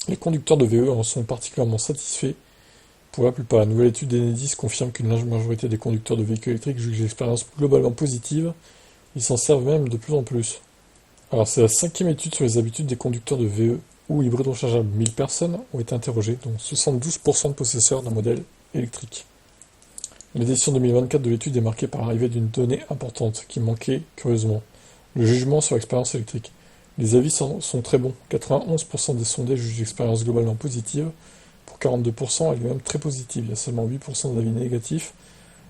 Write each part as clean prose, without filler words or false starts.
Les conducteurs de VE en sont particulièrement satisfaits. Pour la plupart, la nouvelle étude d'Enedis confirme qu'une large majorité des conducteurs de véhicules électriques jugent l'expérience globalement positive. Ils s'en servent même de plus en plus. Alors c'est la 5e étude sur les habitudes des conducteurs de VE ou hybrides rechargeables. 1000 personnes ont été interrogées, dont 72% de possesseurs d'un modèle électrique. L'édition 2024 de l'étude est marquée par l'arrivée d'une donnée importante qui manquait curieusement, le jugement sur l'expérience électrique. Les avis sont très bons. 91% des sondés jugent l'expérience globalement positive. Pour 42%, elle est même très positive. Il y a seulement 8% d'avis négatifs.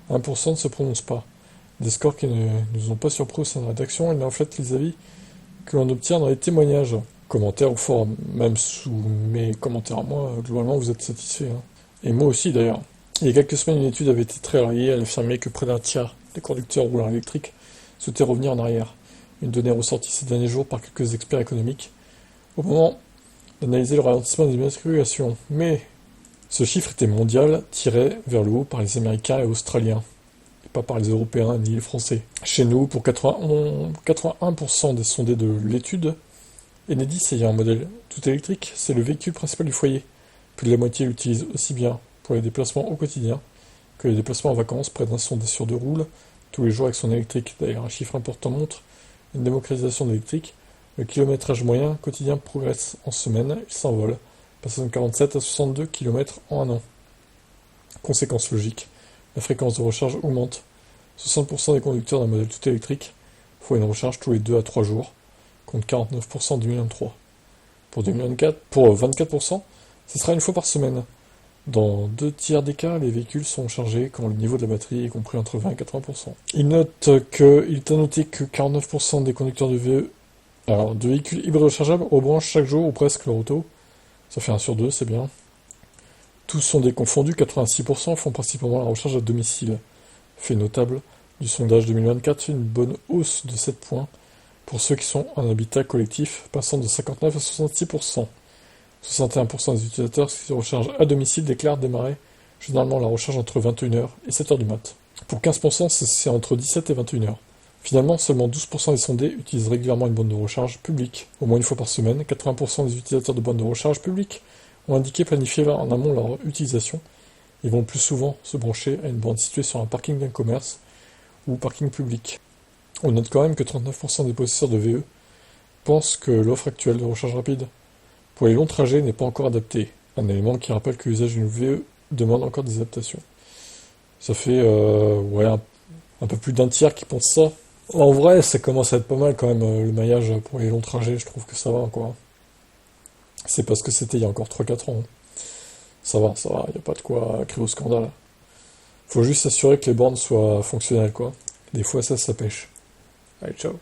1% ne se prononce pas. Des scores qui ne nous ont pas surpris au sein de la rédaction, ils reflètent les avis que l'on obtient dans les témoignages, commentaires ou forums. Même sous mes commentaires à moi, globalement, vous êtes satisfaits. Et moi aussi, d'ailleurs. Il y a quelques semaines, une étude avait été très relayée. Elle affirmait que près d'un tiers des conducteurs roulant électriques souhaitaient revenir en arrière. Une donnée ressortie ces derniers jours par quelques experts économiques, au moment d'analyser le ralentissement des immatriculations. Mais ce chiffre était mondial, tiré vers le haut par les Américains et Australiens, et pas par les Européens ni les Français. Chez nous, pour 81% des sondés de l'étude, Enedis ayant un modèle tout électrique, c'est le véhicule principal du foyer. Plus de la moitié l'utilise aussi bien pour les déplacements au quotidien que les déplacements en vacances. Près d'un sondé sur deux roule tous les jours avec son électrique. D'ailleurs, un chiffre important montre une démocratisation de l'électrique. Le kilométrage moyen quotidien progresse en semaine, il s'envole, passant de 47 à 62 km en un an. Conséquence logique, la fréquence de recharge augmente. 60% des conducteurs d'un modèle tout électrique font une recharge tous les 2 à 3 jours, contre 49% en 2023. Pour 24%, ce sera une fois par semaine. Dans 2 tiers des cas, les véhicules sont chargés quand le niveau de la batterie est compris entre 20 et 80%. Il est à noter que 49% des conducteurs de véhicules hybrides rechargeables rebranchent chaque jour ou presque leur auto. Ça fait 1 sur 2, c'est bien. Tous sont déconfondus, 86% font principalement la recharge à domicile. Fait notable du sondage 2024, une bonne hausse de 7 points pour ceux qui sont en habitat collectif, passant de 59 à 66%. 61% des utilisateurs qui se rechargent à domicile déclarent démarrer généralement la recharge entre 21h et 7h du mat. Pour 15%, c'est entre 17 et 21h. Finalement, seulement 12% des sondés utilisent régulièrement une borne de recharge publique, au moins une fois par semaine. 80% des utilisateurs de bornes de recharge publiques ont indiqué planifier en amont leur utilisation. Ils vont plus souvent se brancher à une borne située sur un parking d'un commerce ou parking public. On note quand même que 39% des possesseurs de VE pensent que l'offre actuelle de recharge rapide pour les longs trajets n'est pas encore adapté. Un élément qui rappelle que l'usage d'une VE demande encore des adaptations. Ça fait un peu plus d'un tiers qui pense ça. En vrai, ça commence à être pas mal quand même, le maillage pour les longs trajets, je trouve que ça va, quoi. C'est parce que c'était il y a encore 3-4 ans. Ça va, il n'y a pas de quoi crier au scandale. Faut juste s'assurer que les bornes soient fonctionnelles, quoi. Des fois, ça pêche. Allez, ciao.